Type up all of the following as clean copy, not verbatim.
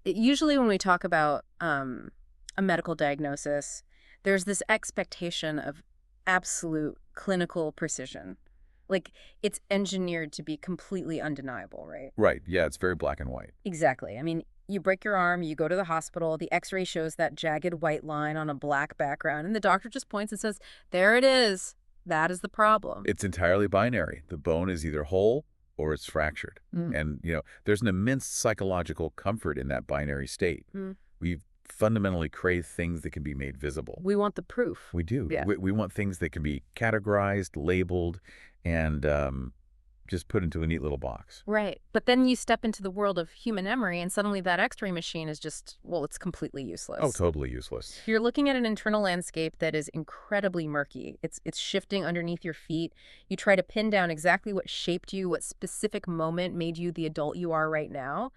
Usually when we talk about a medical diagnosis, there's this expectation of absolute clinical precision. Like, it's engineered to be completely undeniable, right? Right. Yeah, it's very black and white. Exactly. I mean, you break your arm, you go to the hospital, the x-ray shows that jagged white line on a black background, and the doctor just points and says, there it is. That is the problem. It's entirely binary. The bone is either whole or it's fractured. Mm. And, there's an immense psychological comfort in that binary state. Mm. We fundamentally crave things that can be made visible. We want the proof. We do. Yeah. We want things that can be categorized, labeled, and just put into a neat little box. Right. But then you step into the world of human memory, and suddenly that x-ray machine is just, well, it's completely useless. Oh, totally useless. You're looking at an internal landscape that is incredibly murky. It's shifting underneath your feet. You try to pin down exactly what shaped you, what specific moment made you the adult you are right now,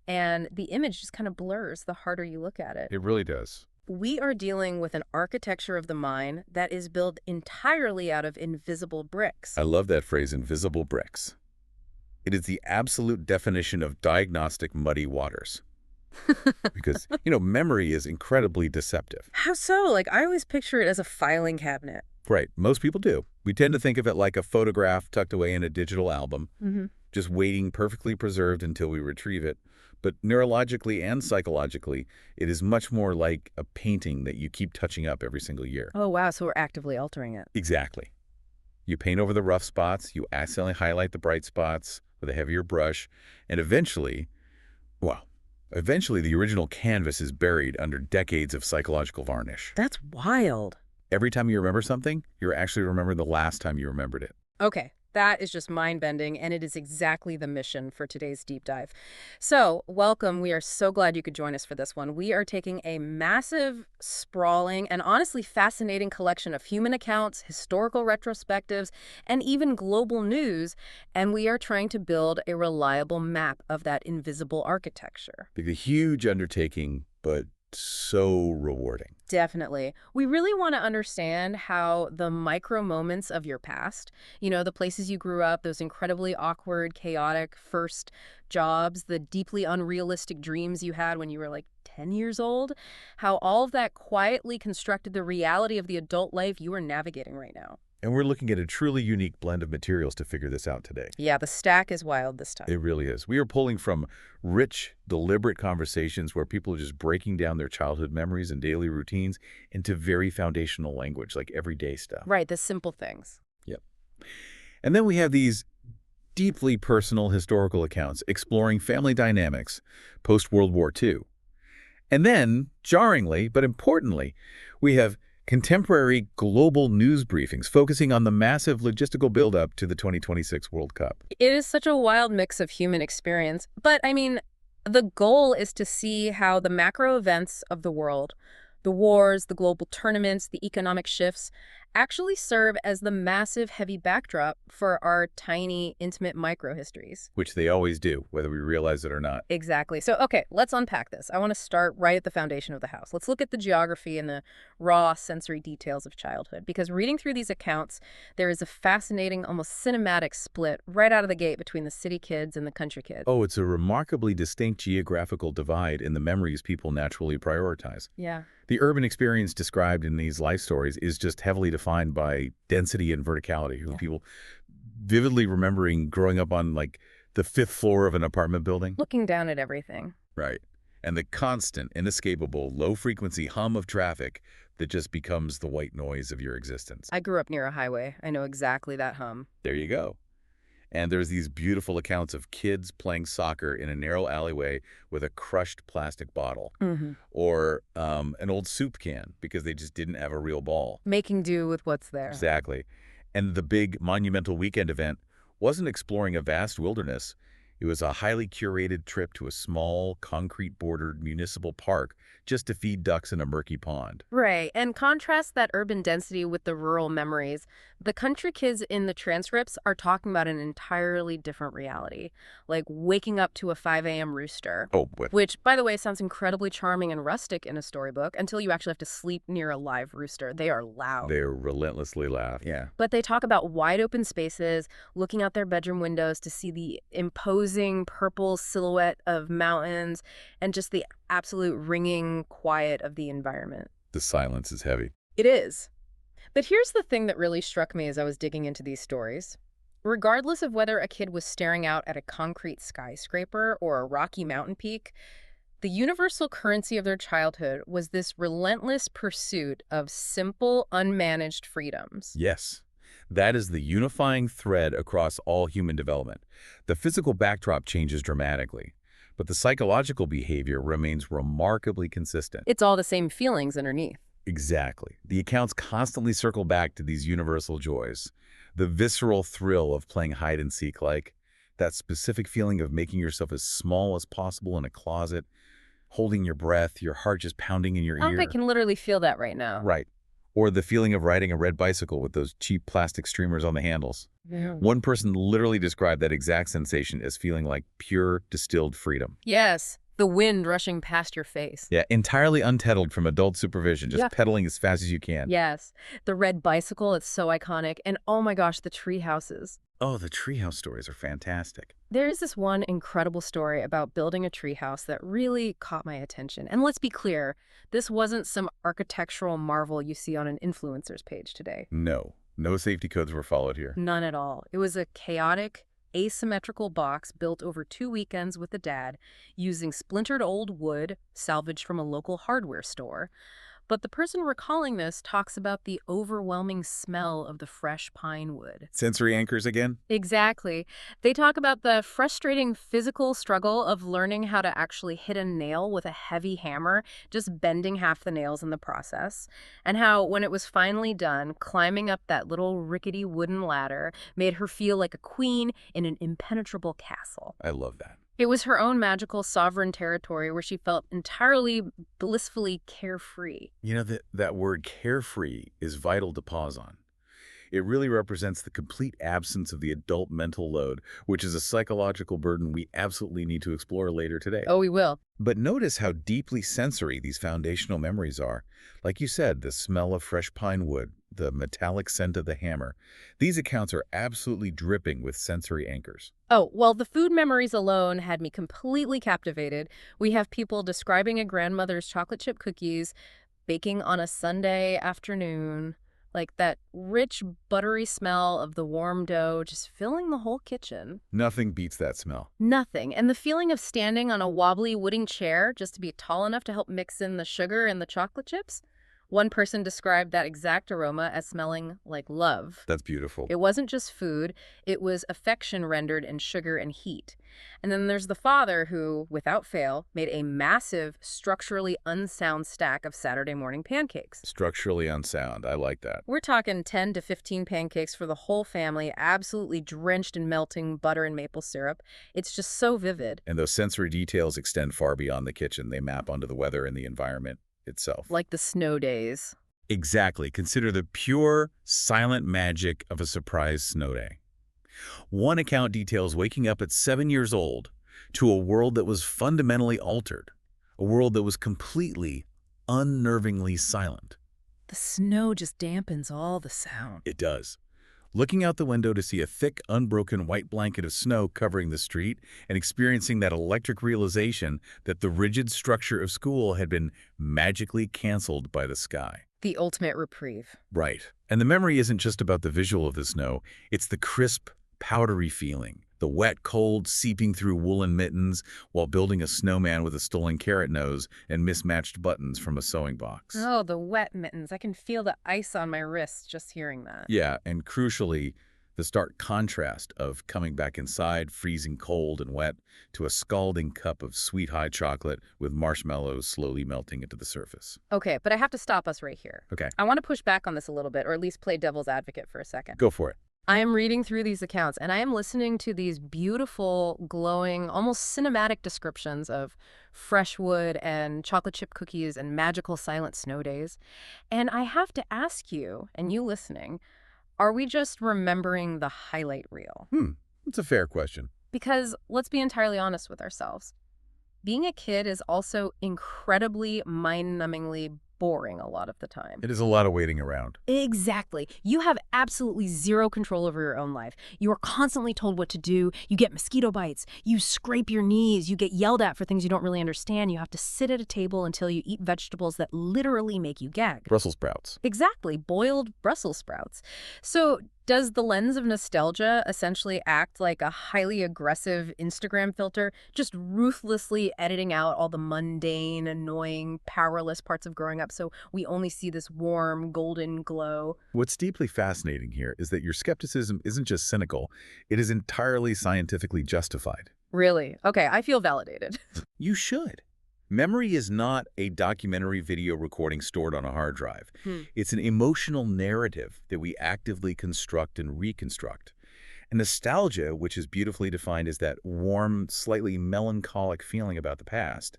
and the image just kind of blurs the harder you look at it. It really does. We are dealing with an architecture of the mind that is built entirely out of invisible bricks. I love that phrase, invisible bricks. It is the absolute definition of diagnostic muddy waters. Because, memory is incredibly deceptive. How so? Like, I always picture it as a filing cabinet. Right. Most people do. We tend to think of it like a photograph tucked away in a digital album, just waiting perfectly preserved until we retrieve it. But neurologically and psychologically, it is much more like a painting that you keep touching up every single year. Oh, wow. So we're actively altering it. Exactly. You paint over the rough spots, you accidentally highlight the bright spots with a heavier brush, and eventually the original canvas is buried under decades of psychological varnish. That's wild. Every time you remember something, you're actually remembering the last time you remembered it. Okay, that is just mind-bending, and it is exactly the mission for today's deep dive. So, welcome. We are so glad you could join us for this one. We are taking a massive, sprawling, and honestly fascinating collection of human accounts, historical retrospectives, and even global news, and we are trying to build a reliable map of that invisible architecture. Like a huge undertaking, but so rewarding. Definitely. We really want to understand how the micro moments of your past, the places you grew up, those incredibly awkward, chaotic first jobs, the deeply unrealistic dreams you had when you were like 10 years old, how all of that quietly constructed the reality of the adult life you are navigating right now. And we're looking at a truly unique blend of materials to figure this out today. Yeah, the stack is wild this time. It really is. We are pulling from rich, deliberate conversations where people are just breaking down their childhood memories and daily routines into very foundational language, like everyday stuff. Right, the simple things. Yep. And then we have these deeply personal historical accounts exploring family dynamics post-World War II. And then, jarringly, but importantly, we have contemporary global news briefings focusing on the massive logistical buildup to the 2026 World Cup. It is such a wild mix of human experience. But, the goal is to see how the macro events of the world, the wars, the global tournaments, the economic shifts, actually serve as the massive, heavy backdrop for our tiny, intimate micro-histories. Which they always do, whether we realize it or not. Exactly. So, okay, let's unpack this. I want to start right at the foundation of the house. Let's look at the geography and the raw sensory details of childhood. Because reading through these accounts, there is a fascinating, almost cinematic split right out of the gate between the city kids and the country kids. Oh, it's a remarkably distinct geographical divide in the memories people naturally prioritize. Yeah. The urban experience described in these life stories is just heavily defined by density and verticality. Yeah. People vividly remembering growing up on, like, the 5th floor of an apartment building. Looking down at everything. Right. And the constant, inescapable, low-frequency hum of traffic that just becomes the white noise of your existence. I grew up near a highway. I know exactly that hum. There you go. And there's these beautiful accounts of kids playing soccer in a narrow alleyway with a crushed plastic bottle. Or an old soup can because they just didn't have a real ball. Making do with what's there. Exactly. And the big monumental weekend event wasn't exploring a vast wilderness. It was a highly curated trip to a small, concrete-bordered municipal park just to feed ducks in a murky pond. Right, and contrast that urban density with the rural memories. The country kids in the transcripts are talking about an entirely different reality, like waking up to a 5 a.m. rooster. Oh, but Which, by the way, sounds incredibly charming and rustic in a storybook until you actually have to sleep near a live rooster. They are loud. they're relentlessly loud. Yeah. But they talk about wide open spaces, looking out their bedroom windows to see the imposing imposing purple silhouette of mountains and just the absolute ringing quiet of the environment. The silence is heavy. It is. But here's the thing that really struck me as I was digging into these stories. Regardless of whether a kid was staring out at a concrete skyscraper or a rocky mountain peak, the universal currency of their childhood was this relentless pursuit of simple, unmanaged freedoms. Yes, that is the unifying thread across all human development. The physical backdrop changes dramatically, but the psychological behavior remains remarkably consistent. It's all the same feelings underneath. Exactly. The accounts constantly circle back to these universal joys. The visceral thrill of playing hide and seek, like that specific feeling of making yourself as small as possible in a closet, holding your breath, your heart just pounding in your ear. I can literally feel that right now. Right. Or the feeling of riding a red bicycle with those cheap plastic streamers on the handles. Yeah. One person literally described that exact sensation as feeling like pure distilled freedom. Yes, the wind rushing past your face. Yeah, entirely untethered from adult supervision, just Yeah. pedaling as fast as you can. Yes, the red bicycle, it's so iconic. And oh my gosh, the tree houses. Oh, the treehouse stories are fantastic. There is this one incredible story about building a treehouse that really caught my attention. And let's be clear, this wasn't some architectural marvel you see on an influencer's page today. No safety codes were followed here. None at all. It was a chaotic, asymmetrical box built over 2 weekends with a dad using splintered old wood salvaged from a local hardware store. But the person recalling this talks about the overwhelming smell of the fresh pine wood. Sensory anchors again? Exactly. They talk about the frustrating physical struggle of learning how to actually hit a nail with a heavy hammer, just bending half the nails in the process, and how when it was finally done, climbing up that little rickety wooden ladder made her feel like a queen in an impenetrable castle. I love that. It was her own magical sovereign territory where she felt entirely blissfully carefree. You know, that word carefree is vital to pause on. It really represents the complete absence of the adult mental load, which is a psychological burden we absolutely need to explore later today. Oh, we will. But notice how deeply sensory these foundational memories are. Like you said, the smell of fresh pine wood, the metallic scent of the hammer. These accounts are absolutely dripping with sensory anchors. Oh, well, the food memories alone had me completely captivated. We have people describing a grandmother's chocolate chip cookies baking on a Sunday afternoon, like that rich, buttery smell of the warm dough just filling the whole kitchen. Nothing beats that smell. Nothing. And the feeling of standing on a wobbly wooden chair just to be tall enough to help mix in the sugar and the chocolate chips. One person described that exact aroma as smelling like love. That's beautiful. It wasn't just food, it was affection rendered in sugar and heat. And then there's the father who, without fail, made a massive, structurally unsound stack of Saturday morning pancakes. Structurally unsound. I like that. We're talking 10 to 15 pancakes for the whole family, absolutely drenched in melting butter and maple syrup. It's just so vivid. And those sensory details extend far beyond the kitchen. They map onto the weather and the environment itself. Like the snow days. Exactly. Consider the pure, silent magic of a surprise snow day. One account details waking up at 7 years old to a world that was fundamentally altered, a world that was completely, unnervingly silent. The snow just dampens all the sound. It does. Looking out the window to see a thick, unbroken white blanket of snow covering the street and experiencing that electric realization that the rigid structure of school had been magically canceled by the sky. The ultimate reprieve. Right. And the memory isn't just about the visual of the snow. It's the crisp, powdery feeling. The wet cold seeping through woolen mittens while building a snowman with a stolen carrot nose and mismatched buttons from a sewing box. Oh, the wet mittens. I can feel the ice on my wrists just hearing that. Yeah, and crucially, the stark contrast of coming back inside, freezing cold and wet, to a scalding cup of sweet high chocolate with marshmallows slowly melting into the surface. Okay, but I have to stop us right here. Okay, I want to push back on this a little bit, or at least play devil's advocate for a second. go for it. I am reading through these accounts, and I am listening to these beautiful, glowing, almost cinematic descriptions of fresh wood and chocolate chip cookies and magical silent snow days. And I have to ask you, and you listening, are we just remembering the highlight reel? That's a fair question. Because let's be entirely honest with ourselves. Being a kid is also incredibly mind-numbingly boring a lot of the time. It is a lot of waiting around. Exactly. You have absolutely zero control over your own life. You are constantly told what to do. You get mosquito bites. You scrape your knees. You get yelled at for things you don't really understand. You have to sit at a table until you eat vegetables that literally make you gag. Brussels sprouts. Exactly. Boiled Brussels sprouts. So does the lens of nostalgia essentially act like a highly aggressive Instagram filter, just ruthlessly editing out all the mundane, annoying, powerless parts of growing up so we only see this warm, golden glow? What's deeply fascinating here is that your skepticism isn't just cynical, it is entirely scientifically justified. Really? Okay, I feel validated. You should. Memory is not a documentary video recording stored on a hard drive. It's an emotional narrative that we actively construct and reconstruct. And nostalgia, which is beautifully defined as that warm, slightly melancholic feeling about the past,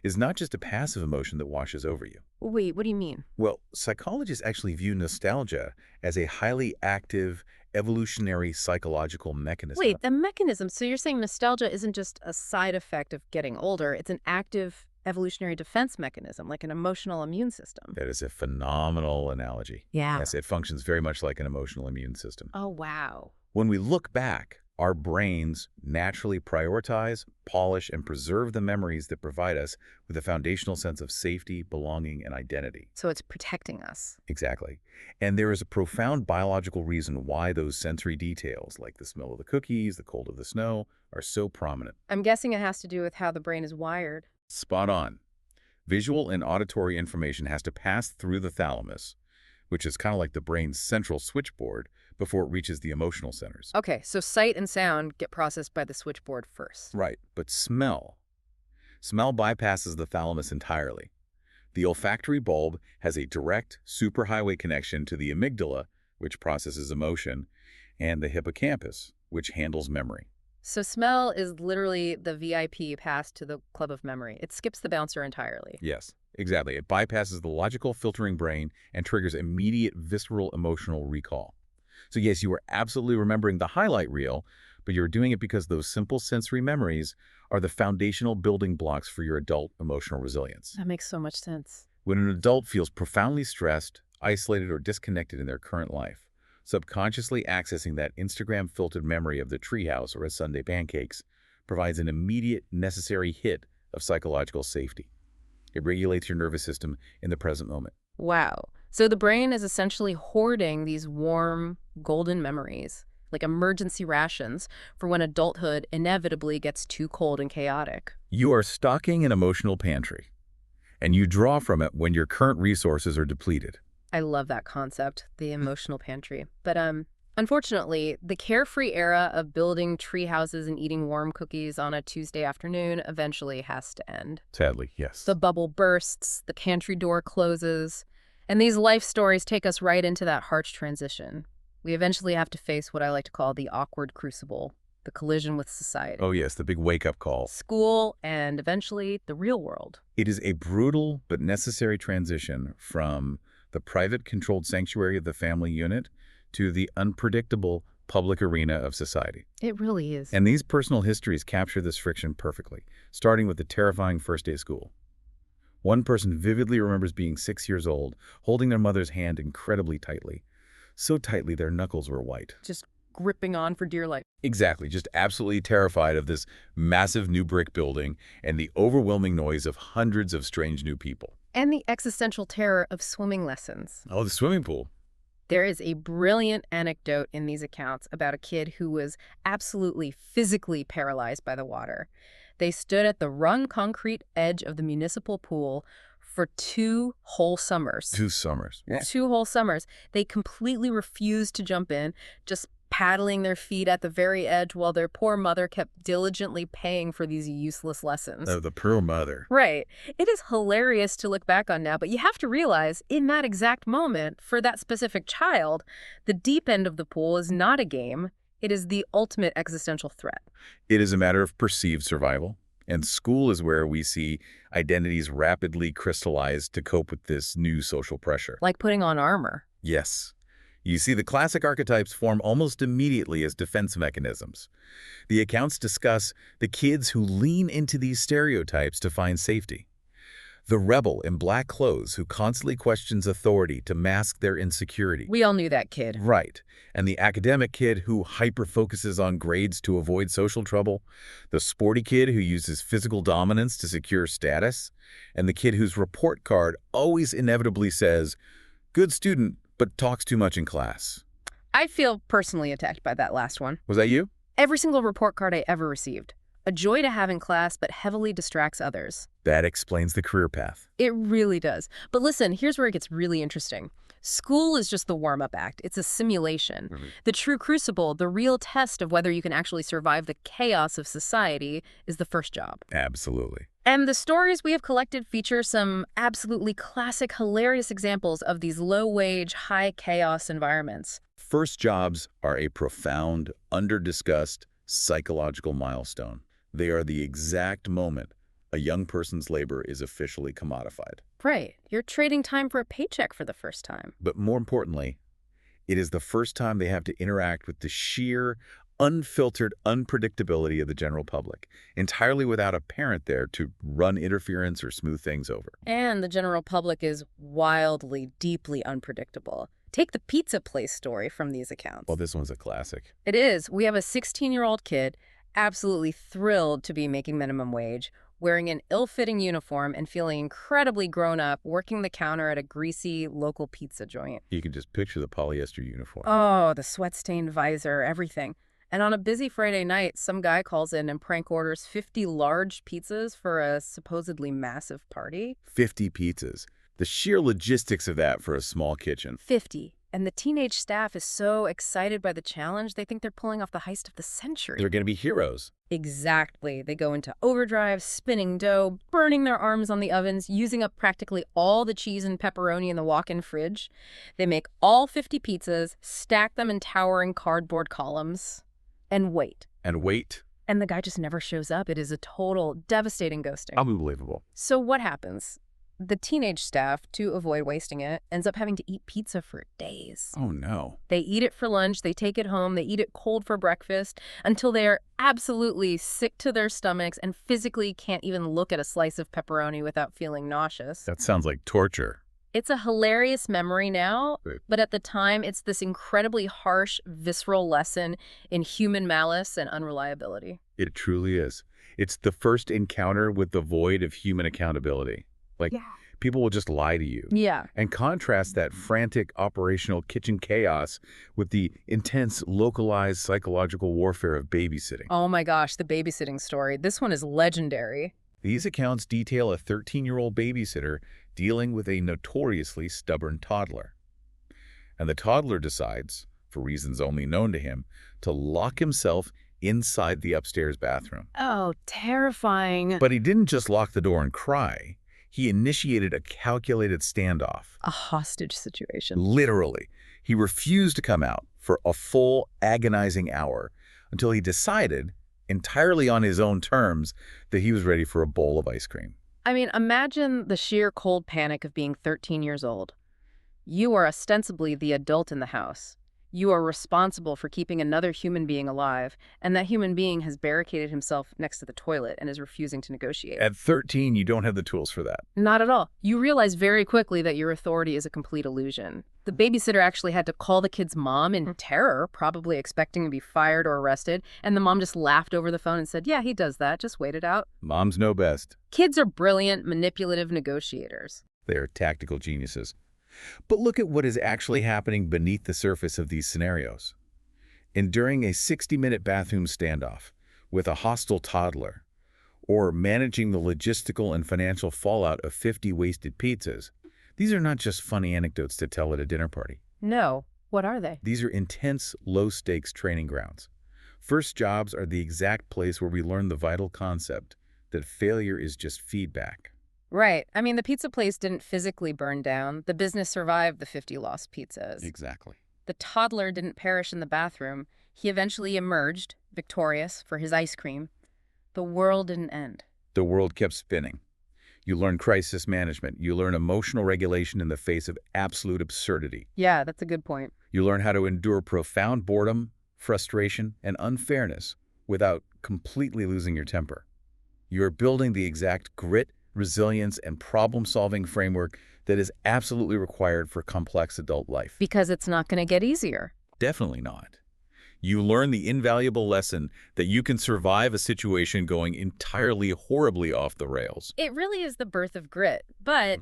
is not just a passive emotion that washes over you. Wait, what do you mean? Well, psychologists actually view nostalgia as a highly active, evolutionary psychological mechanism. Wait, the mechanism. So you're saying nostalgia isn't just a side effect of getting older. It's an active evolutionary defense mechanism, like an emotional immune system. That is a phenomenal analogy. Yeah. Yes, it functions very much like an emotional immune system. Oh, wow. When we look back, our brains naturally prioritize, polish, and preserve the memories that provide us with a foundational sense of safety, belonging, and identity. So it's protecting us. Exactly. And there is a profound biological reason why those sensory details, like the smell of the cookies, the cold of the snow, are so prominent. I'm guessing it has to do with how the brain is wired. Spot on. Visual and auditory information has to pass through the thalamus, which is kind of like the brain's central switchboard, before it reaches the emotional centers. Okay, so sight and sound get processed by the switchboard first. Right, but smell bypasses the thalamus entirely. The olfactory bulb has a direct superhighway connection to the amygdala, which processes emotion, and the hippocampus, which handles memory. So smell is literally the VIP pass to the club of memory. It skips the bouncer entirely. Yes, exactly. It bypasses the logical filtering brain and triggers immediate visceral emotional recall. So yes, you are absolutely remembering the highlight reel, but you're doing it because those simple sensory memories are the foundational building blocks for your adult emotional resilience. That makes so much sense. When an adult feels profoundly stressed, isolated, or disconnected in their current life, subconsciously accessing that Instagram-filtered memory of the treehouse or a Sunday pancakes provides an immediate, necessary hit of psychological safety. It regulates your nervous system in the present moment. Wow. So the brain is essentially hoarding these warm, golden memories, like emergency rations, for when adulthood inevitably gets too cold and chaotic. You are stocking an emotional pantry, and you draw from it when your current resources are depleted. I love that concept, the emotional pantry. But unfortunately, the carefree era of building tree houses and eating warm cookies on a Tuesday afternoon eventually has to end. Sadly, yes. The bubble bursts, the pantry door closes, and these life stories take us right into that harsh transition. We eventually have to face what I like to call the awkward crucible, the collision with society. Oh yes, the big wake-up call. School, and eventually the real world. It is a brutal but necessary transition from the private controlled sanctuary of the family unit to the unpredictable public arena of society. It really is. And these personal histories capture this friction perfectly, starting with the terrifying first day of school. One person vividly remembers being 6 years old, holding their mother's hand incredibly tightly. So tightly their knuckles were white. Just gripping on for dear life. Exactly, just absolutely terrified of this massive new brick building and the overwhelming noise of hundreds of strange new people. And the existential terror of swimming lessons. Oh, the swimming pool. There is a brilliant anecdote in these accounts about a kid who was absolutely physically paralyzed by the water. They stood at the wrung concrete edge of the municipal pool for 2 whole summers. 2 summers. Yeah. 2 whole summers. They completely refused to jump in, just paddling their feet at the very edge while their poor mother kept diligently paying for these useless lessons. Oh, the poor mother. Right. It is hilarious to look back on now, but you have to realize in that exact moment, for that specific child, the deep end of the pool is not a game. It is the ultimate existential threat. It is a matter of perceived survival, and school is where we see identities rapidly crystallize to cope with this new social pressure. Like putting on armor. Yes. You see, the classic archetypes form almost immediately as defense mechanisms. The accounts discuss the kids who lean into these stereotypes to find safety. The rebel in black clothes who constantly questions authority to mask their insecurity. We all knew that kid. Right. And the academic kid who hyper-focuses on grades to avoid social trouble. The sporty kid who uses physical dominance to secure status. And the kid whose report card always inevitably says, "Good student, but talks too much in class." I feel personally attacked by that last one. Was that you? Every single report card I ever received. A joy to have in class, but heavily distracts others. That explains the career path. It really does. But listen, here's where it gets really interesting. School is just the warm-up act. It's a simulation. The true crucible, the real test of whether you can actually survive the chaos of society, is the first job. Absolutely. And the stories we have collected feature some absolutely classic, hilarious examples of these low-wage, high-chaos environments. First jobs are a profound, under-discussed psychological milestone. They are the exact moment a young person's labor is officially commodified. Right. You're trading time for a paycheck for the first time. But more importantly, it is the first time they have to interact with the sheer, unfiltered unpredictability of the general public, entirely without a parent there to run interference or smooth things over. And the general public is wildly, deeply unpredictable. Take the pizza place story from these accounts. Well, this one's a classic. It is. We have a 16-year-old kid absolutely thrilled to be making minimum wage, wearing an ill-fitting uniform and feeling incredibly grown up, working the counter at a greasy local pizza joint. You can just picture the polyester uniform. Oh, the sweat-stained visor, everything. And on a busy Friday night, some guy calls in and prank orders 50 large pizzas for a supposedly massive party. 50 pizzas. The sheer logistics of that for a small kitchen. 50. And the teenage staff is so excited by the challenge, they think they're pulling off the heist of the century. They're going to be heroes. Exactly. They go into overdrive, spinning dough, burning their arms on the ovens, using up practically all the cheese and pepperoni in the walk-in fridge. They make all 50 pizzas, stack them in towering cardboard columns, and wait. And wait. And the guy just never shows up. It is a total, devastating ghosting. Unbelievable. So what happens? The teenage staff, to avoid wasting it, ends up having to eat pizza for days. Oh, no. They eat it for lunch, they take it home, they eat it cold for breakfast, until they are absolutely sick to their stomachs and physically can't even look at a slice of pepperoni without feeling nauseous. That sounds like torture. It's a hilarious memory now, but at the time, it's this incredibly harsh, visceral lesson in human malice and unreliability. It truly is. It's the first encounter with the void of human accountability. People will just lie to you. Yeah. And contrast that frantic operational kitchen chaos with the intense, localized psychological warfare of babysitting. Oh my gosh, the babysitting story. This one is legendary. These accounts detail a 13-year-old babysitter dealing with a notoriously stubborn toddler. And the toddler decides, for reasons only known to him, to lock himself inside the upstairs bathroom. Oh, terrifying. But he didn't just lock the door and cry. He initiated a calculated standoff. A hostage situation. Literally. He refused to come out for a full, agonizing hour until he decided, entirely on his own terms, that he was ready for a bowl of ice cream. I mean, imagine the sheer cold panic of being 13 years old. You are ostensibly the adult in the house. You are responsible for keeping another human being alive, and that human being has barricaded himself next to the toilet and is refusing to negotiate. At 13, you don't have the tools for that. Not at all. You realize very quickly that your authority is a complete illusion. The babysitter actually had to call the kid's mom in terror, probably expecting to be fired or arrested, and the mom just laughed over the phone and said, "Yeah, he does that. Just wait it out." Moms know best. Kids are brilliant, manipulative negotiators. They are tactical geniuses. But look at what is actually happening beneath the surface of these scenarios. Enduring a 60-minute bathroom standoff with a hostile toddler, or managing the logistical and financial fallout of 50 wasted pizzas, these are not just funny anecdotes to tell at a dinner party. No. What are they? These are intense, low-stakes training grounds. First jobs are the exact place where we learn the vital concept that failure is just feedback. Right. I mean, the pizza place didn't physically burn down. The business survived the 50 lost pizzas. Exactly. The toddler didn't perish in the bathroom. He eventually emerged, victorious, for his ice cream. The world didn't end. The world kept spinning. You learn crisis management. You learn emotional regulation in the face of absolute absurdity. Yeah, that's a good point. You learn how to endure profound boredom, frustration, and unfairness without completely losing your temper. You're building the exact grit, resilience, and problem-solving framework that is absolutely required for complex adult life. Because it's not going to get easier. Definitely not. You learn the invaluable lesson that you can survive a situation going entirely horribly off the rails. It really is the birth of grit. But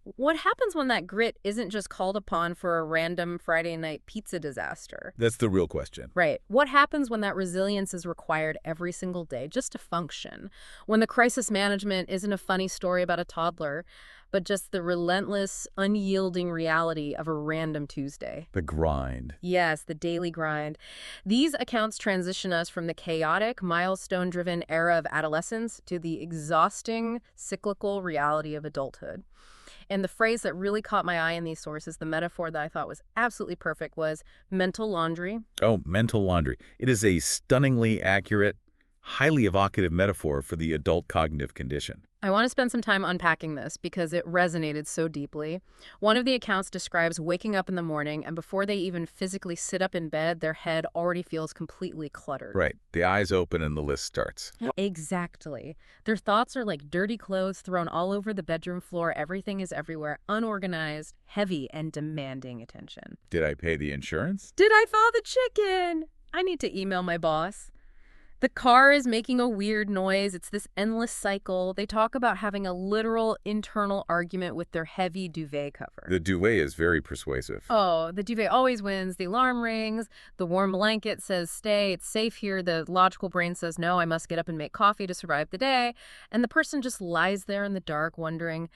what happens when that grit isn't just called upon for a random Friday night pizza disaster? That's the real question. Right. What happens when that resilience is required every single day just to function? When the crisis management isn't a funny story about a toddler, but just the relentless, unyielding reality of a random Tuesday. The grind. Yes, the daily grind. These accounts transition us from the chaotic, milestone-driven era of adolescence to the exhausting, cyclical reality of adulthood. And the phrase that really caught my eye in these sources, the metaphor that I thought was absolutely perfect, was mental laundry. Oh, mental laundry. It is a stunningly accurate, highly evocative metaphor for the adult cognitive condition. I want to spend some time unpacking this because it resonated so deeply. One of the accounts describes waking up in the morning, and before they even physically sit up in bed, their head already feels completely cluttered. Right. The eyes open and the list starts. Exactly. Their thoughts are like dirty clothes thrown all over the bedroom floor. Everything is everywhere, unorganized, heavy, and demanding attention. Did I pay the insurance? Did I thaw the chicken? I need to email my boss. The car is making a weird noise. It's this endless cycle. They talk about having a literal internal argument with their heavy duvet cover. The duvet is very persuasive. Oh, the duvet always wins. The alarm rings. The warm blanket says stay. It's safe here. The logical brain says no, I must get up and make coffee to survive the day. And the person just lies there in the dark wondering,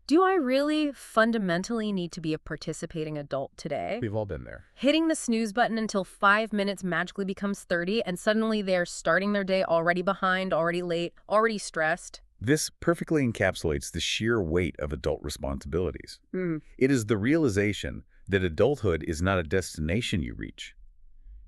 do I really fundamentally need to be a participating adult today? We've all been there. Hitting the snooze button until 5 minutes magically becomes 30, and suddenly they're starting their day already behind, already late, already stressed. This perfectly encapsulates the sheer weight of adult responsibilities. It is the realization that adulthood is not a destination you reach.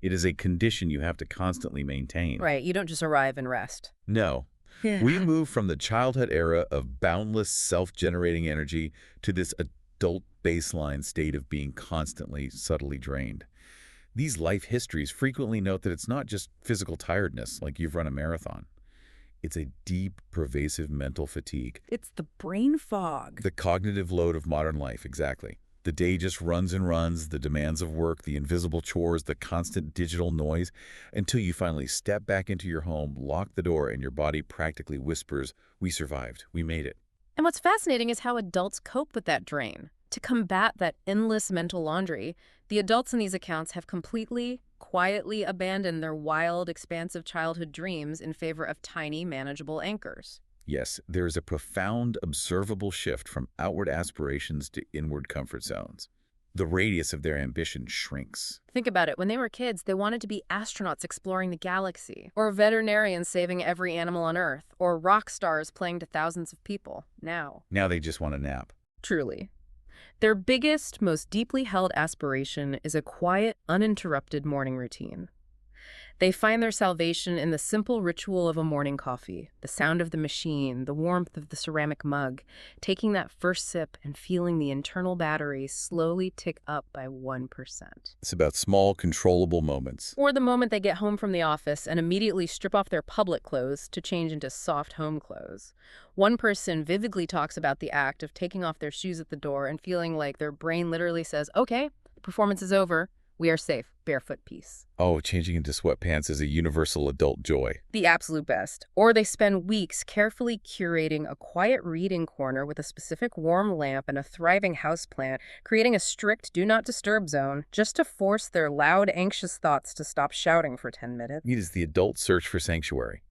It is a condition you have to constantly maintain. Right, you don't just arrive and rest. No. We move from the childhood era of boundless self-generating energy to this adult baseline state of being constantly, subtly drained. These life histories frequently note that it's not just physical tiredness, like you've run a marathon. It's a deep, pervasive mental fatigue. It's the brain fog. The cognitive load of modern life, exactly. The day just runs and runs, the demands of work, the invisible chores, the constant digital noise, until you finally step back into your home, lock the door, and your body practically whispers, we survived, we made it. And what's fascinating is how adults cope with that drain. To combat that endless mental laundry, the adults in these accounts have completely, quietly abandoned their wild, expansive childhood dreams in favor of tiny, manageable anchors. Yes, there is a profound, observable shift from outward aspirations to inward comfort zones. The radius of their ambition shrinks. Think about it. When they were kids, they wanted to be astronauts exploring the galaxy, or veterinarians saving every animal on Earth, or rock stars playing to thousands of people. Now Now they just want a nap. truly, their biggest, most deeply held aspiration is a quiet, uninterrupted morning routine. They find their salvation in the simple ritual of a morning coffee, the sound of the machine, the warmth of the ceramic mug, taking that first sip and feeling the internal battery slowly tick up by 1%. It's about small, controllable moments. Or the moment they get home from the office and immediately strip off their public clothes to change into soft home clothes. One person vividly talks about the act of taking off their shoes at the door and feeling like their brain literally says, okay, the performance is over. We are safe. Barefoot peace. Oh, changing into sweatpants is a universal adult joy. The absolute best. Or they spend weeks carefully curating a quiet reading corner with a specific warm lamp and a thriving houseplant, creating a strict do not disturb zone just to force their loud, anxious thoughts to stop shouting for 10 minutes. It is the adult search for sanctuary.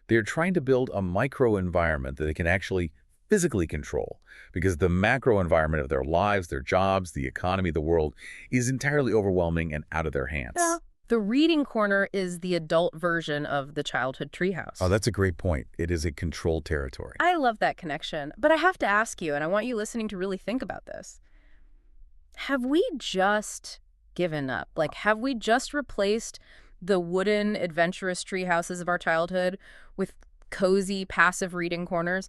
They are trying to build a micro-environment that they can actually physically control, because the macro environment of their lives, their jobs, the economy, the world is entirely overwhelming and out of their hands. Yeah. The reading corner is the adult version of the childhood treehouse. Oh, that's a great point. It is a controlled territory. I love that connection, but I have to ask you, and I want you listening to really think about this. Have we just given up? Like, have we just replaced the wooden, adventurous tree houses of our childhood with cozy, passive reading corners?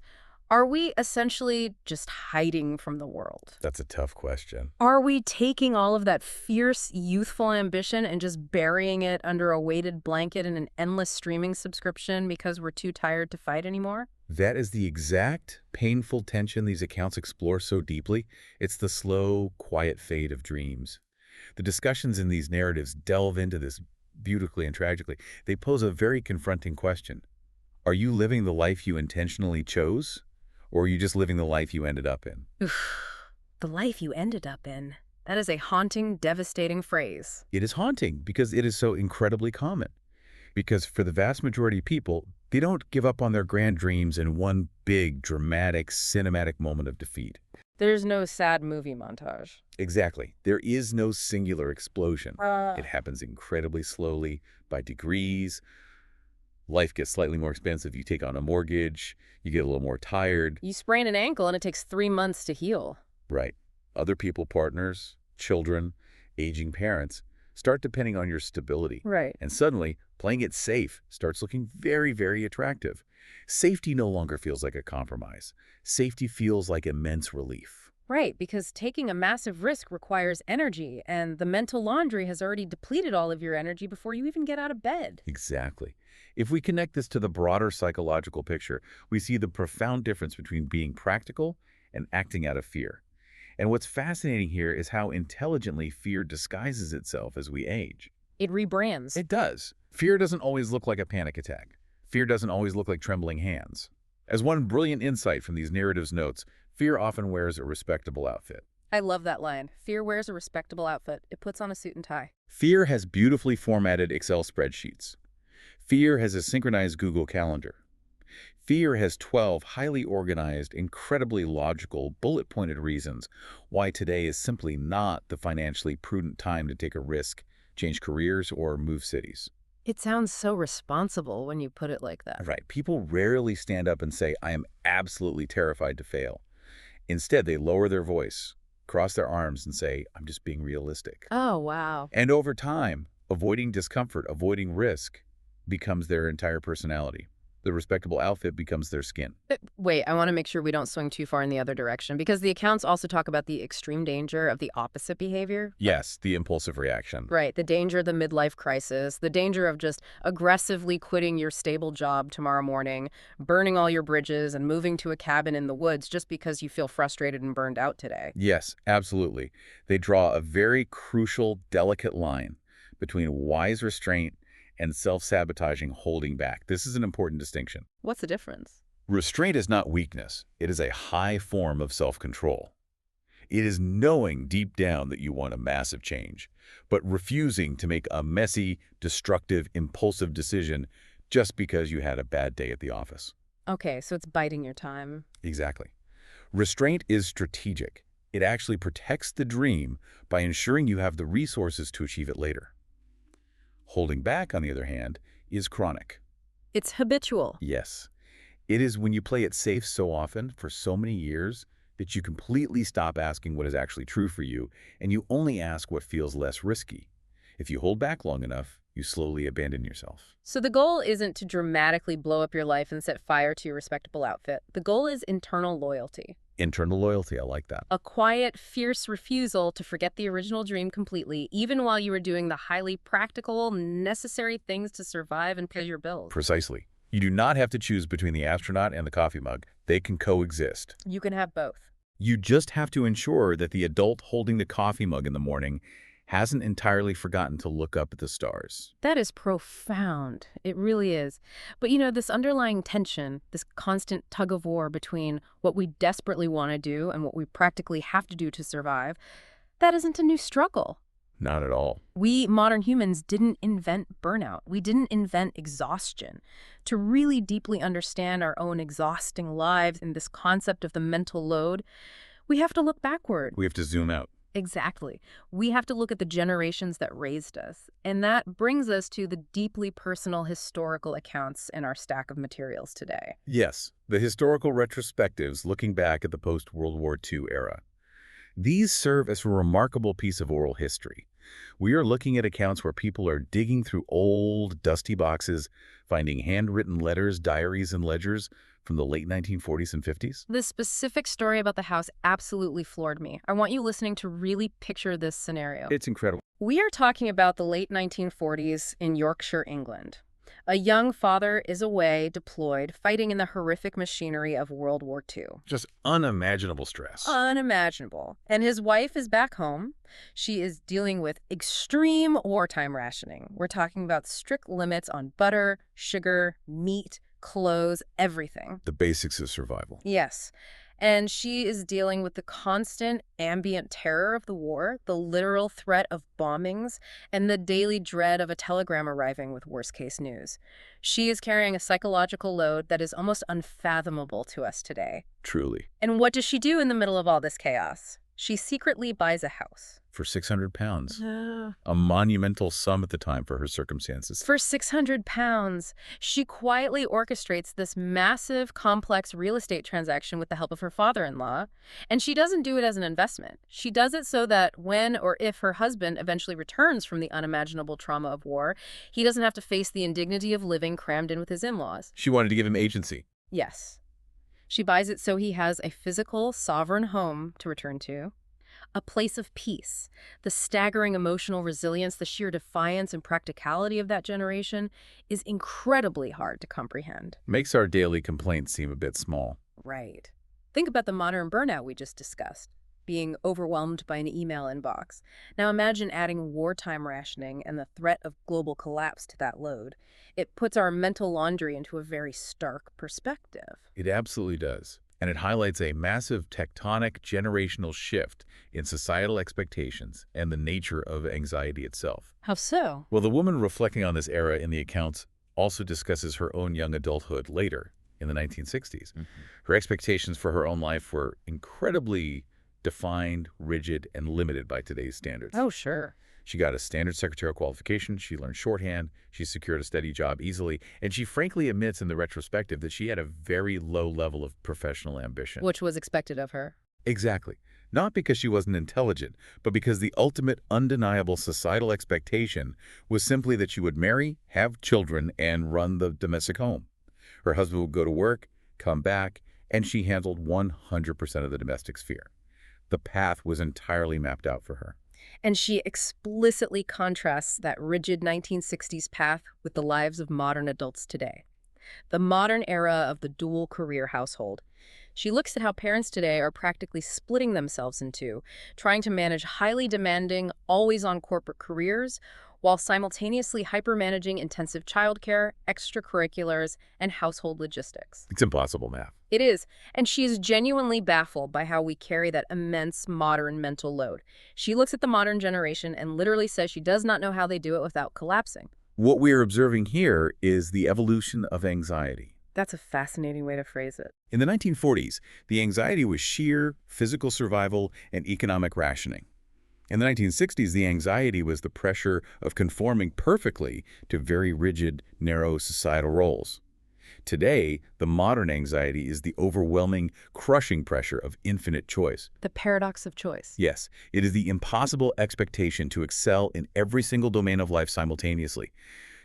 Are we essentially just hiding from the world? That's a tough question. Are we taking all of that fierce, youthful ambition and just burying it under a weighted blanket and an endless streaming subscription because we're too tired to fight anymore? That is the exact painful tension these accounts explore so deeply. It's the slow, quiet fade of dreams. The discussions in these narratives delve into this beautifully and tragically. They pose a very confronting question. Are you living the life you intentionally chose? Or are you just living the life you ended up in? Oof, the life you ended up in. That is a haunting, devastating phrase. It is haunting because it is so incredibly common. Because for the vast majority of people, they don't give up on their grand dreams in one big, dramatic, cinematic moment of defeat. There's no sad movie montage. Exactly. There is no singular explosion. It happens incredibly slowly, by degrees. Life gets slightly more expensive. You take on a mortgage. You get a little more tired. You sprain an ankle and it takes 3 months to heal. Right. Other people, partners, children, aging parents, start depending on your stability. Right. And suddenly, playing it safe starts looking very, very attractive. Safety no longer feels like a compromise. Safety feels like immense relief. Right, because taking a massive risk requires energy, and the mental laundry has already depleted all of your energy before you even get out of bed. Exactly. If we connect this to the broader psychological picture, we see the profound difference between being practical and acting out of fear. And what's fascinating here is how intelligently fear disguises itself as we age. It rebrands. It does. Fear doesn't always look like a panic attack. Fear doesn't always look like trembling hands. As one brilliant insight from these narratives notes, fear often wears a respectable outfit. I love that line. Fear wears a respectable outfit. It puts on a suit and tie. Fear has beautifully formatted Excel spreadsheets. Fear has a synchronized Google Calendar. Fear has 12 highly organized, incredibly logical, bullet-pointed reasons why today is simply not the financially prudent time to take a risk, change careers, or move cities. It sounds so responsible when you put it like that. Right. People rarely stand up and say, I am absolutely terrified to fail. Instead, they lower their voice, cross their arms, and say, I'm just being realistic. Oh, wow. And over time, avoiding discomfort, avoiding risk, becomes their entire personality. The respectable outfit becomes their skin. Wait, I want to make sure we don't swing too far in the other direction, because the accounts also talk about the extreme danger of the opposite behavior. Yes, the impulsive reaction. Right, the danger of the midlife crisis, the danger of just aggressively quitting your stable job tomorrow morning, burning all your bridges, and moving to a cabin in the woods just because you feel frustrated and burned out today. Yes, absolutely. They draw a very crucial, delicate line between wise restraint and self-sabotaging holding back. This is an important distinction. What's the difference? Restraint is not weakness. It is a high form of self-control. It is knowing deep down that you want a massive change, but refusing to make a messy, destructive, impulsive decision just because you had a bad day at the office. Okay, so it's biding your time. Exactly. Restraint is strategic. It actually protects the dream by ensuring you have the resources to achieve it later. Holding back, on the other hand, is chronic. It's habitual. Yes. It is when you play it safe so often, for so many years, that you completely stop asking what is actually true for you, and you only ask what feels less risky. If you hold back long enough, you slowly abandon yourself. So the goal isn't to dramatically blow up your life and set fire to your respectable outfit. The goal is internal loyalty. Internal loyalty, I like that. A quiet, fierce refusal to forget the original dream completely, even while you are doing the highly practical, necessary things to survive and pay your bills. Precisely. You do not have to choose between the astronaut and the coffee mug. They can coexist. You can have both. You just have to ensure that the adult holding the coffee mug in the morning hasn't entirely forgotten to look up at the stars. That is profound. It really is. But this underlying tension, this constant tug of war between what we desperately want to do and what we practically have to do to survive, that isn't a new struggle. Not at all. We modern humans didn't invent burnout. We didn't invent exhaustion. To really deeply understand our own exhausting lives and this concept of the mental load, we have to look backward. We have to zoom out. Exactly. We have to look at the generations that raised us. And that brings us to the deeply personal historical accounts in our stack of materials today. Yes, the historical retrospectives looking back at the post-World War II era. These serve as a remarkable piece of oral history. We are looking at accounts where people are digging through old, dusty boxes, finding handwritten letters, diaries, and ledgers from the late 1940s and 50s. This specific story about the house absolutely floored me. I want you listening to really picture this scenario. It's incredible. We are talking about the late 1940s in Yorkshire, England. A young father is away, deployed, fighting in the horrific machinery of World War II. Just unimaginable stress. Unimaginable. And his wife is back home. She is dealing with extreme wartime rationing. We're talking about strict limits on butter, sugar, meat, clothes, everything. The basics of survival. Yes. And she is dealing with the constant ambient terror of the war, the literal threat of bombings, and the daily dread of a telegram arriving with worst-case news. She is carrying a psychological load that is almost unfathomable to us today. Truly. And what does she do in the middle of all this chaos? She secretly buys a house. For 600 pounds. A monumental sum at the time for her circumstances. For 600 pounds, she quietly orchestrates this massive, complex real estate transaction with the help of her father-in-law. And she doesn't do it as an investment. She does it so that when or if her husband eventually returns from the unimaginable trauma of war, he doesn't have to face the indignity of living crammed in with his in-laws. She wanted to give him agency. Yes. She buys it so he has a physical, sovereign home to return to. A place of peace. The staggering emotional resilience, the sheer defiance and practicality of that generation is incredibly hard to comprehend. Makes our daily complaints seem a bit small. Right. Think about the modern burnout we just discussed, being overwhelmed by an email inbox. Now imagine adding wartime rationing and the threat of global collapse to that load. It puts our mental laundry into a very stark perspective. It absolutely does. And it highlights a massive tectonic generational shift in societal expectations and the nature of anxiety itself. How so? Well, the woman reflecting on this era in the accounts also discusses her own young adulthood later in the 1960s. Her expectations for her own life were incredibly defined, rigid, and limited by today's standards. Oh, sure. She got a standard secretarial qualification, she learned shorthand, she secured a steady job easily, and she frankly admits in the retrospective that she had a very low level of professional ambition. Which was expected of her. Exactly. Not because she wasn't intelligent, but because the ultimate undeniable societal expectation was simply that she would marry, have children, and run the domestic home. Her husband would go to work, come back, and she handled 100% of the domestic sphere. The path was entirely mapped out for her. And she explicitly contrasts that rigid 1960s path with the lives of modern adults today. The modern era of the dual career household. She looks at how parents today are practically splitting themselves in two, trying to manage highly demanding, always-on corporate careers, while simultaneously hyper-managing intensive childcare, extracurriculars, and household logistics. It's impossible math. It is, and she is genuinely baffled by how we carry that immense modern mental load. She looks at the modern generation and literally says she does not know how they do it without collapsing. What we are observing here is the evolution of anxiety. That's a fascinating way to phrase it. In the 1940s, the anxiety was sheer physical survival and economic rationing. In the 1960s, the anxiety was the pressure of conforming perfectly to very rigid, narrow societal roles. Today, the modern anxiety is the overwhelming, crushing pressure of infinite choice. The paradox of choice. Yes, it is the impossible expectation to excel in every single domain of life simultaneously,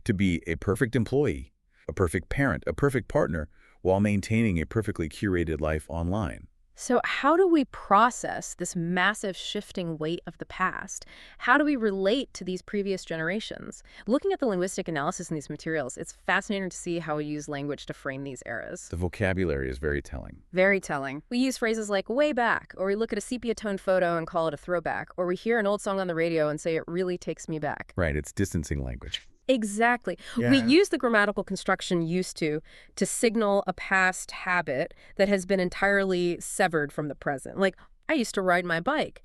to be a perfect employee, a perfect parent, a perfect partner, while maintaining a perfectly curated life online. So how do we process this massive shifting weight of the past? How do we relate to these previous generations? Looking at the linguistic analysis in these materials, it's fascinating to see how we use language to frame these eras. The vocabulary is very telling. Very telling. We use phrases like way back, or we look at a sepia-toned photo and call it a throwback, or we hear an old song on the radio and say it really takes me back. Right, it's distancing language. Exactly. Yeah. We use the grammatical construction used to signal a past habit that has been entirely severed from the present. Like, I used to ride my bike.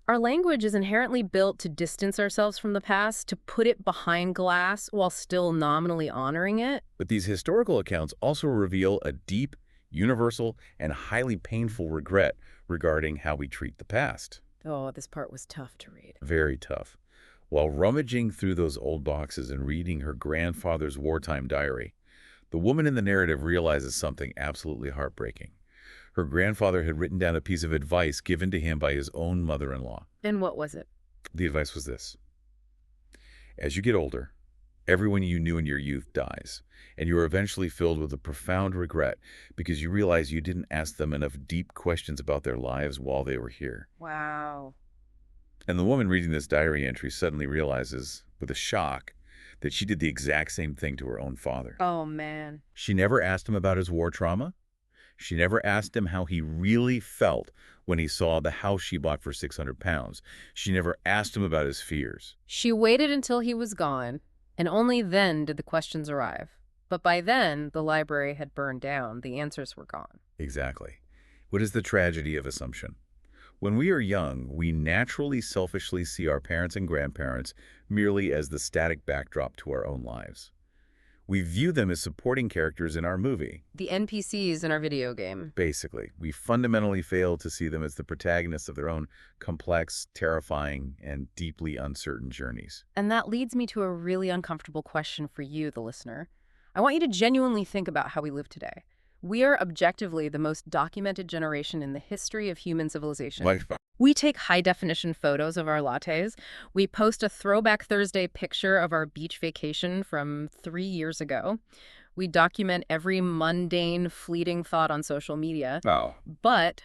Our language is inherently built to distance ourselves from the past, to put it behind glass while still nominally honoring it. But these historical accounts also reveal a deep, universal, and highly painful regret regarding how we treat the past. Oh, this part was tough to read. Very tough. While rummaging through those old boxes and reading her grandfather's wartime diary, the woman in the narrative realizes something absolutely heartbreaking. Her grandfather had written down a piece of advice given to him by his own mother-in-law. And what was it? The advice was this: as you get older, everyone you knew in your youth dies, and you are eventually filled with a profound regret because you realize you didn't ask them enough deep questions about their lives while they were here. Wow. And the woman reading this diary entry suddenly realizes, with a shock, that she did the exact same thing to her own father. Oh, man. She never asked him about his war trauma. She never asked him how he really felt when he saw the house she bought for 600 pounds. She never asked him about his fears. She waited until he was gone, and only then did the questions arrive. But by then, the library had burned down. The answers were gone. Exactly. What is the tragedy of assumption? When we are young, we naturally selfishly see our parents and grandparents merely as the static backdrop to our own lives. We view them as supporting characters in our movie. The NPCs in our video game. Basically, we fundamentally fail to see them as the protagonists of their own complex, terrifying, and deeply uncertain journeys. And that leads me to a really uncomfortable question for you, the listener. I want you to genuinely think about how we live today. We are objectively the most documented generation in the history of human civilization. We take high-definition photos of our lattes. We post a Throwback Thursday picture of our beach vacation from 3 years ago. We document every mundane, fleeting thought on social media. Oh. But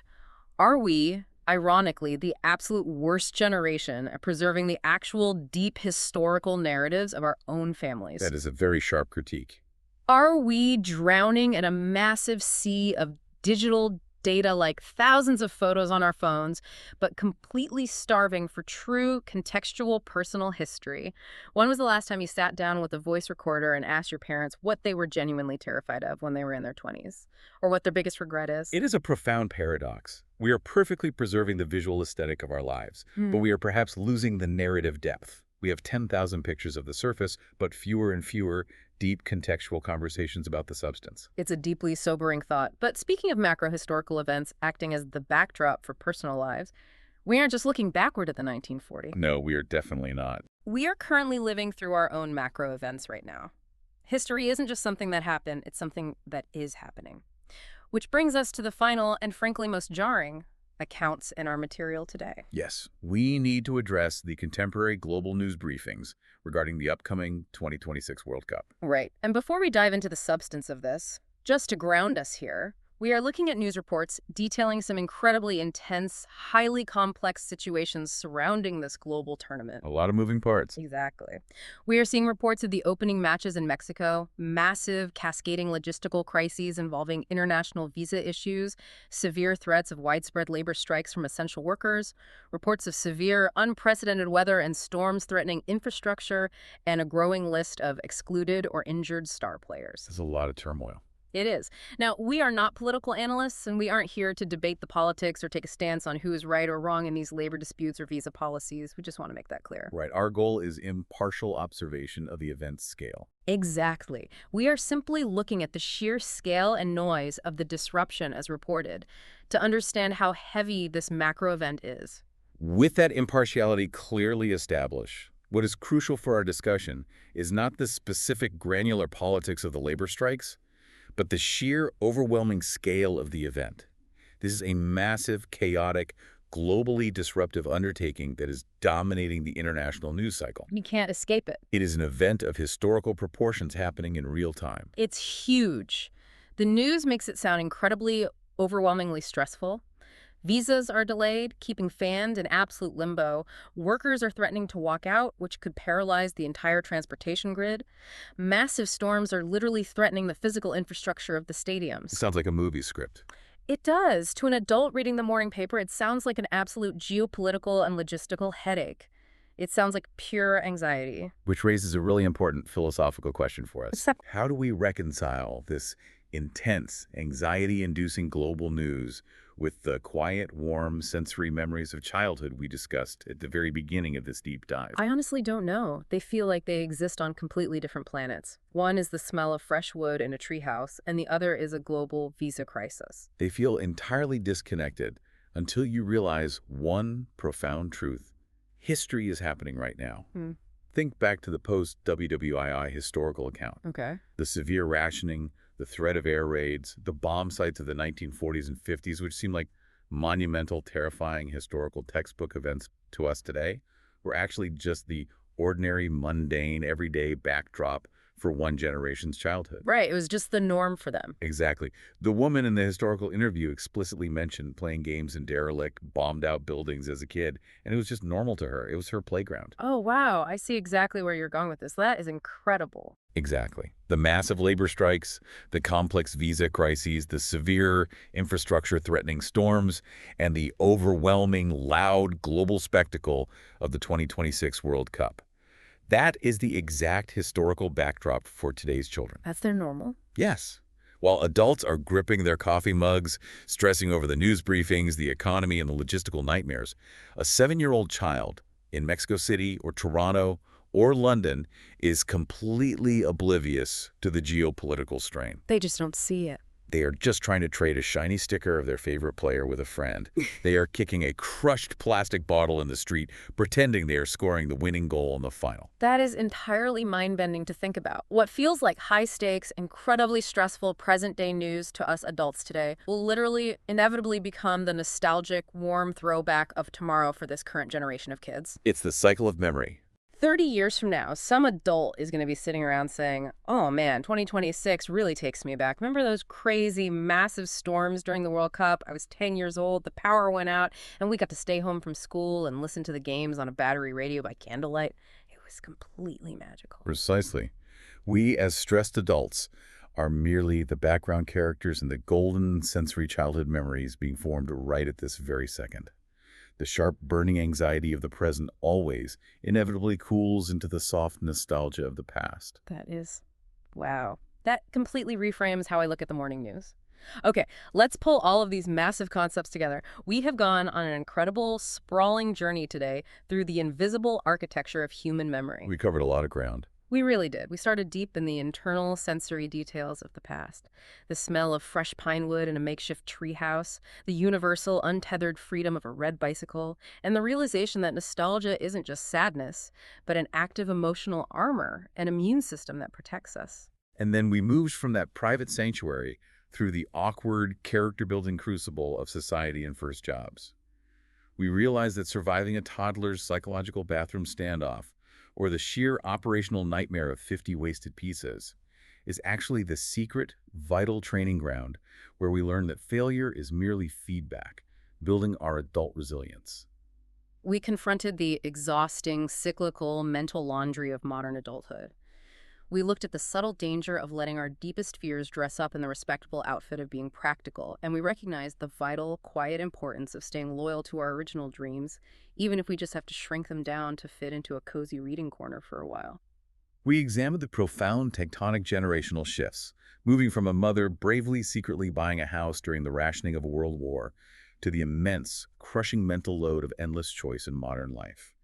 are we, ironically, the absolute worst generation at preserving the actual deep historical narratives of our own families? That is a very sharp critique. Are we drowning in a massive sea of digital data like thousands of photos on our phones, but completely starving for true contextual personal history? When was the last time you sat down with a voice recorder and asked your parents what they were genuinely terrified of when they were in their 20s? Or what their biggest regret is? It is a profound paradox. We are perfectly preserving the visual aesthetic of our lives, but we are perhaps losing the narrative depth. We have 10,000 pictures of the surface, but fewer and fewer deep contextual conversations about the substance. It's a deeply sobering thought. But speaking of macro-historical events acting as the backdrop for personal lives, we aren't just looking backward at the 1940s. No, we are definitely not. We are currently living through our own macro events right now. History isn't just something that happened, it's something that is happening. Which brings us to the final and frankly most jarring accounts in our material today. Yes, we need to address the contemporary global news briefings regarding the upcoming 2026 World Cup. Right. And before we dive into the substance of this, just to ground us here, we are looking at news reports detailing some incredibly intense, highly complex situations surrounding this global tournament. A lot of moving parts. Exactly. We are seeing reports of the opening matches in Mexico, massive cascading logistical crises involving international visa issues, severe threats of widespread labor strikes from essential workers, reports of severe, unprecedented weather and storms threatening infrastructure, and a growing list of excluded or injured star players. There's a lot of turmoil. It is. Now, we are not political analysts, and we aren't here to debate the politics or take a stance on who is right or wrong in these labor disputes or visa policies. We just want to make that clear. Right. Our goal is impartial observation of the event's scale. Exactly. We are simply looking at the sheer scale and noise of the disruption as reported to understand how heavy this macro event is. With that impartiality clearly established, what is crucial for our discussion is not the specific granular politics of the labor strikes, but the sheer, overwhelming scale of the event. This is a massive, chaotic, globally disruptive undertaking that is dominating the international news cycle. You can't escape it. It is an event of historical proportions happening in real time. It's huge. The news makes it sound incredibly, overwhelmingly stressful. Visas are delayed, keeping fans in absolute limbo. Workers are threatening to walk out, which could paralyze the entire transportation grid. Massive storms are literally threatening the physical infrastructure of the stadiums. It sounds like a movie script. It does. To an adult reading the morning paper, it sounds like an absolute geopolitical and logistical headache. It sounds like pure anxiety. Which raises a really important philosophical question for us. What's that? How do we reconcile this intense, anxiety-inducing global news with the quiet, warm, sensory memories of childhood we discussed at the very beginning of this deep dive? I honestly don't know. They feel like they exist on completely different planets. One is the smell of fresh wood in a treehouse, and the other is a global visa crisis. They feel entirely disconnected until you realize one profound truth. History is happening right now. Think back to the post-WWII historical account. Okay. The severe rationing, the threat of air raids, the bomb sites of the 1940s and 50s, which seem like monumental, terrifying historical textbook events to us today, were actually just the ordinary, mundane, everyday backdrop for one generation's childhood. Right, it was just the norm for them. Exactly. The woman in the historical interview explicitly mentioned playing games in derelict, bombed-out buildings as a kid, and it was just normal to her. It was her playground. Oh, wow, I see exactly where you're going with this. That is incredible. Exactly. The massive labor strikes, the complex visa crises, the severe infrastructure-threatening storms, and the overwhelming, loud global spectacle of the 2026 World Cup. That is the exact historical backdrop for today's children. That's their normal. Yes. While adults are gripping their coffee mugs, stressing over the news briefings, the economy, and the logistical nightmares, a 7-year-old child in Mexico City or Toronto or London is completely oblivious to the geopolitical strain. They just don't see it. They are just trying to trade a shiny sticker of their favorite player with a friend. They are kicking a crushed plastic bottle in the street, pretending they are scoring the winning goal in the final. That is entirely mind-bending to think about. What feels like high-stakes, incredibly stressful present-day news to us adults today will literally, inevitably become the nostalgic, warm throwback of tomorrow for this current generation of kids. It's the cycle of memory. 30 years from now, some adult is going to be sitting around saying, oh man, 2026 really takes me back. Remember those crazy, massive storms during the World Cup? I was 10 years old, the power went out, and we got to stay home from school and listen to the games on a battery radio by candlelight. It was completely magical. Precisely. We, as stressed adults, are merely the background characters in the golden sensory childhood memories being formed right at this very second. The sharp, burning anxiety of the present always inevitably cools into the soft nostalgia of the past. That is, wow. That completely reframes how I look at the morning news. Okay, let's pull all of these massive concepts together. We have gone on an incredible, sprawling journey today through the invisible architecture of human memory. We covered a lot of ground. We really did. We started deep in the internal sensory details of the past. The smell of fresh pine wood in a makeshift treehouse, the universal, untethered freedom of a red bicycle, and the realization that nostalgia isn't just sadness, but an active emotional armor, an immune system that protects us. And then we moved from that private sanctuary through the awkward, character-building crucible of society and first jobs. We realized that surviving a toddler's psychological bathroom standoff, or the sheer operational nightmare of 50 wasted pizzas, is actually the secret, vital training ground where we learn that failure is merely feedback, building our adult resilience. We confronted the exhausting, cyclical mental laundry of modern adulthood. We looked at the subtle danger of letting our deepest fears dress up in the respectable outfit of being practical, and we recognized the vital, quiet importance of staying loyal to our original dreams, even if we just have to shrink them down to fit into a cozy reading corner for a while. We examined the profound tectonic generational shifts, moving from a mother bravely secretly buying a house during the rationing of a world war to the immense, crushing mental load of endless choice in modern life.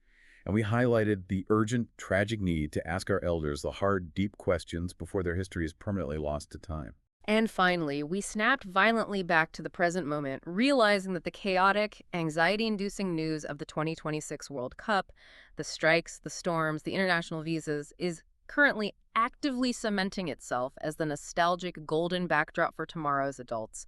And we highlighted the urgent, tragic need to ask our elders the hard, deep questions before their history is permanently lost to time. And finally, we snapped violently back to the present moment, realizing that the chaotic, anxiety-inducing news of the 2026 World Cup, the strikes, the storms, the international visas, is currently actively cementing itself as the nostalgic golden backdrop for tomorrow's adults.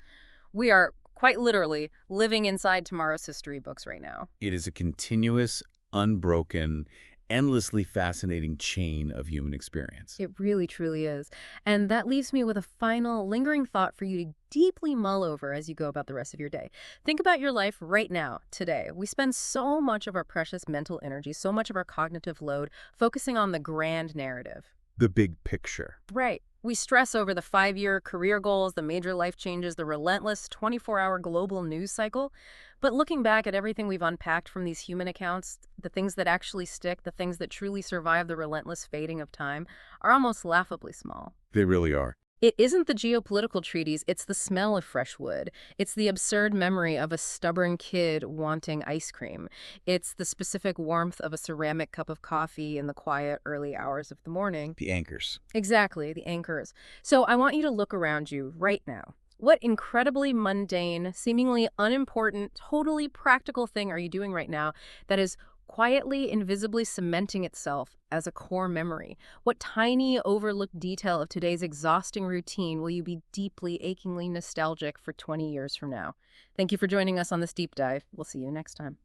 We are, quite literally, living inside tomorrow's history books right now. It is a continuous, unbroken, endlessly fascinating chain of human experience. It really, truly is. And that leaves me with a final, lingering thought for you to deeply mull over as you go about the rest of your day. Think about your life right now, today. We spend so much of our precious mental energy, so much of our cognitive load, focusing on the grand narrative. The big picture. Right. We stress over the 5-year career goals, the major life changes, the relentless 24-hour global news cycle. But looking back at everything we've unpacked from these human accounts, the things that actually stick, the things that truly survive the relentless fading of time, are almost laughably small. They really are. It isn't the geopolitical treaties, it's the smell of fresh wood. It's the absurd memory of a stubborn kid wanting ice cream. It's the specific warmth of a ceramic cup of coffee in the quiet early hours of the morning. The anchors. Exactly, the anchors. So I want you to look around you right now. What incredibly mundane, seemingly unimportant, totally practical thing are you doing right now that is quietly, invisibly cementing itself as a core memory? What tiny, overlooked detail of today's exhausting routine will you be deeply, achingly nostalgic for 20 years from now? Thank you for joining us on this deep dive. We'll see you next time.